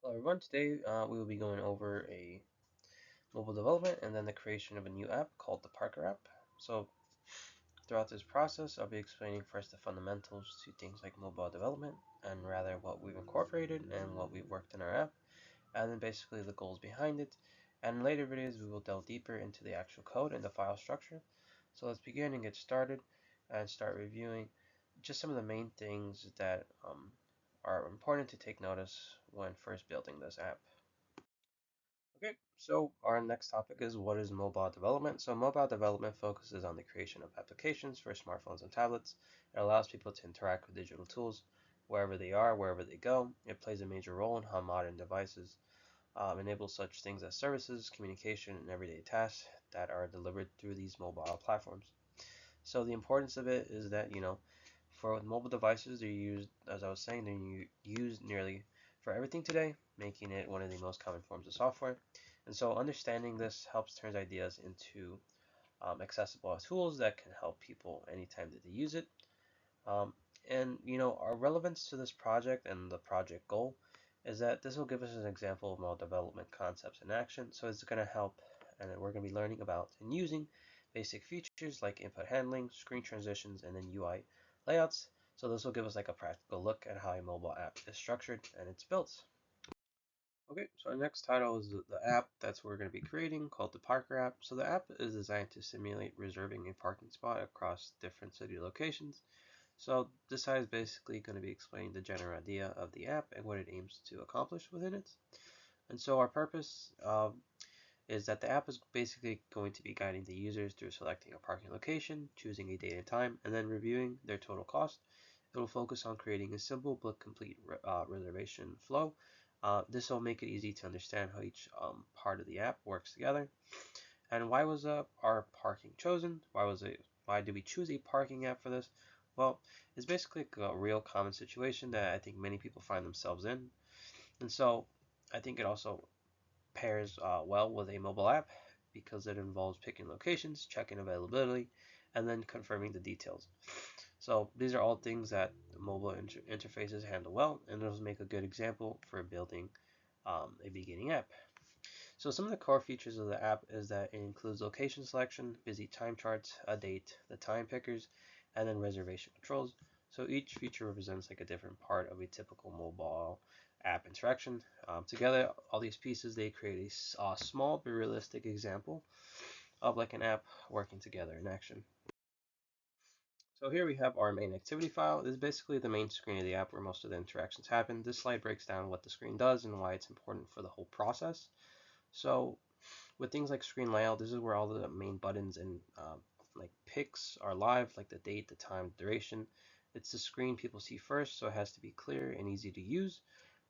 Hello everyone, today we will be going over a mobile development and then the creation of a new app called the Parker app. So throughout this process, I'll be explaining first the fundamentals to things like mobile development and rather what we've incorporated and what we've worked in our app, and then basically the goals behind it. And in later videos, we will delve deeper into the actual code and the file structure. So let's begin and get started and start reviewing just some of the main things that are important to take notice when first building this app. Okay, so our next topic is what is mobile development? So mobile development focuses on the creation of applications for smartphones and tablets. It allows people to interact with digital tools wherever they are, wherever they go. It plays a major role in how modern devices enable such things as services, communication, and everyday tasks that are delivered through these mobile platforms. So the importance of it is that, for mobile devices, they're used, as I was saying, they're used nearly for everything today, making it one of the most common forms of software. And so understanding this helps turn ideas into accessible tools that can help people anytime that they use it. Um, and our relevance to this project and the project goal is that this will give us an example of mobile development concepts in action. So it's going to help, and we're going to be learning about and using basic features like input handling, screen transitions, and then UI layouts. So this will give us like a practical look at how a mobile app is structured and it's built. Okay, so our next title is the app that's what we're going to be creating called the Parker app. So the app is designed to simulate reserving a parking spot across different city locations. So this side is basically going to be explaining the general idea of the app and what it aims to accomplish within it. And so our purpose is that the app is basically going to be guiding the users through selecting a parking location, choosing a date and time, and then reviewing their total cost. It will focus on creating a simple but complete reservation flow. This will make it easy to understand how each part of the app works together. And why was our parking chosen? Why did we choose a parking app for this? Well, it's basically a real common situation that I think many people find themselves in. And so I think it also pairs well with a mobile app because it involves picking locations, checking availability, and then confirming the details. So these are all things that the mobile interfaces handle well, and those make a good example for building a beginning app. So some of the core features of the app is that it includes location selection, busy time charts, a date, the time pickers, and then reservation controls. So each feature represents like a different part of a typical mobile app interaction. Together, all these pieces they create a small but realistic example of like an app working together in action. So here we have our main activity file. This is basically the main screen of the app where most of the interactions happen. This slide breaks down what the screen does and why it's important for the whole process. So with things like screen layout, this is where all the main buttons and like picks are live, like the date, the time, the duration. It's the screen people see first, so it has to be clear and easy to use.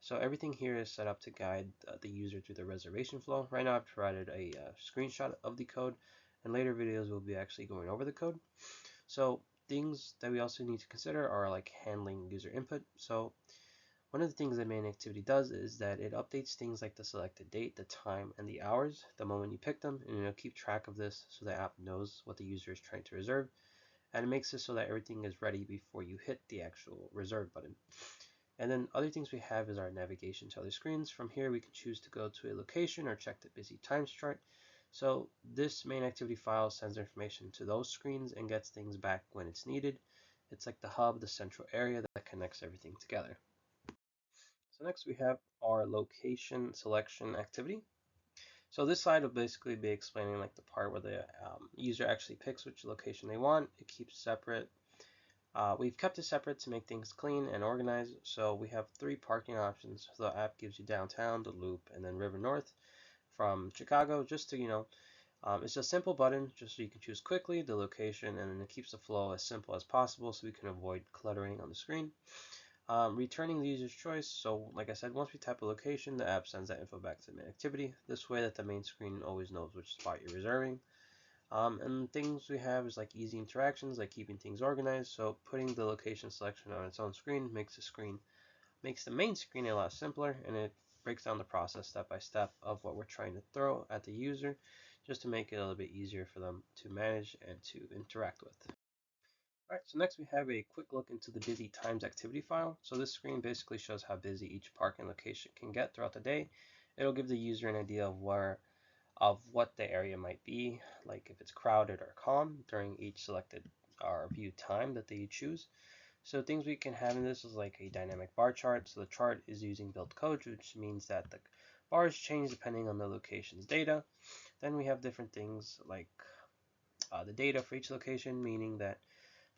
So everything here is set up to guide the user through the reservation flow. Right now I've provided a screenshot of the code, and later videos will be actually going over the code. So things that we also need to consider are like handling user input. So one of the things that main activity does is that it updates things like the selected date, the time, and the hours the moment you pick them, and it'll keep track of this so the app knows what the user is trying to reserve, and it makes it so that everything is ready before you hit the actual reserve button. And then other things we have is our navigation to other screens. From here we can choose to go to a location or check the busy times chart. So this main activity file sends information to those screens and gets things back when it's needed. It's like the hub, the central area that connects everything together. So next we have our location selection activity. So this slide will basically be explaining like the part where the user actually picks which location they want. It keeps separate. We've kept it separate to make things clean and organized. So we have three parking options. So the app gives you downtown, the Loop, and then River North from Chicago. Just to it's a simple button just so you can choose quickly the location, and then it keeps the flow as simple as possible so we can avoid cluttering on the screen. Returning the user's choice. So like I said, once we type a location, the app sends that info back to the main activity. This way that the main screen always knows which spot you're reserving. And things we have is like easy interactions, like keeping things organized. So putting the location selection on its own screen makes the main screen a lot simpler, and it breaks down the process step by step of what we're trying to throw at the user, just to make it a little bit easier for them to manage and to interact with. Alright, so next we have a quick look into the busy times activity file. So this screen basically shows how busy each parking location can get throughout the day. It'll give the user an idea of what the area might be, like if it's crowded or calm during each selected or viewed time that they choose. So things we can have in this is like a dynamic bar chart. So the chart is using build code, which means that the bars change depending on the location's data. Then we have different things like the data for each location, meaning that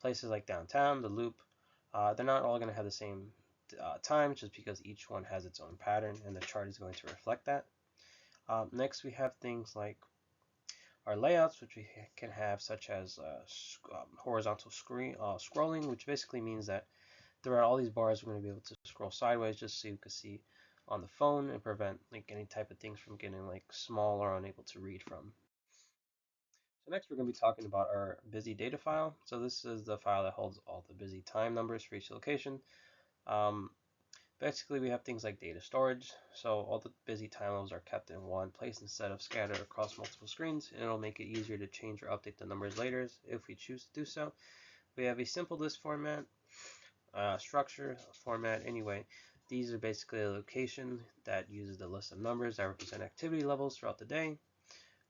places like downtown, the loop, they're not all going to have the same time just because each one has its own pattern and the chart is going to reflect that. Next, we have things like our layouts, which we can have, such as horizontal scrolling, which basically means that throughout all these bars, we're going to be able to scroll sideways just so you can see on the phone and prevent like any type of things from getting like small or unable to read from. So next we're going to be talking about our busy data file. So this is the file that holds all the busy time numbers for each location. Um, Basically, we have things like data storage. So all the busy time levels are kept in one place instead of scattered across multiple screens, and it'll make it easier to change or update the numbers later if we choose to do so. We have a simple list format, structure format anyway. These are basically a location that uses the list of numbers that represent activity levels throughout the day.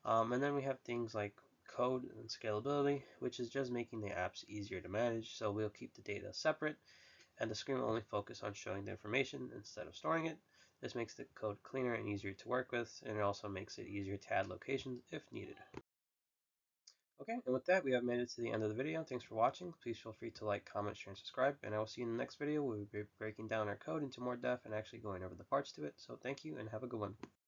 And then we have things like code and scalability, which is just making the apps easier to manage. So we'll keep the data separate and the screen will only focus on showing the information instead of storing it. This makes the code cleaner and easier to work with, and it also makes it easier to add locations if needed. Okay, and with that, we have made it to the end of the video. Thanks for watching. Please feel free to like, comment, share, and subscribe, and I will see you in the next video. We'll be breaking down our code into more depth and actually going over the parts to it. So thank you, and have a good one.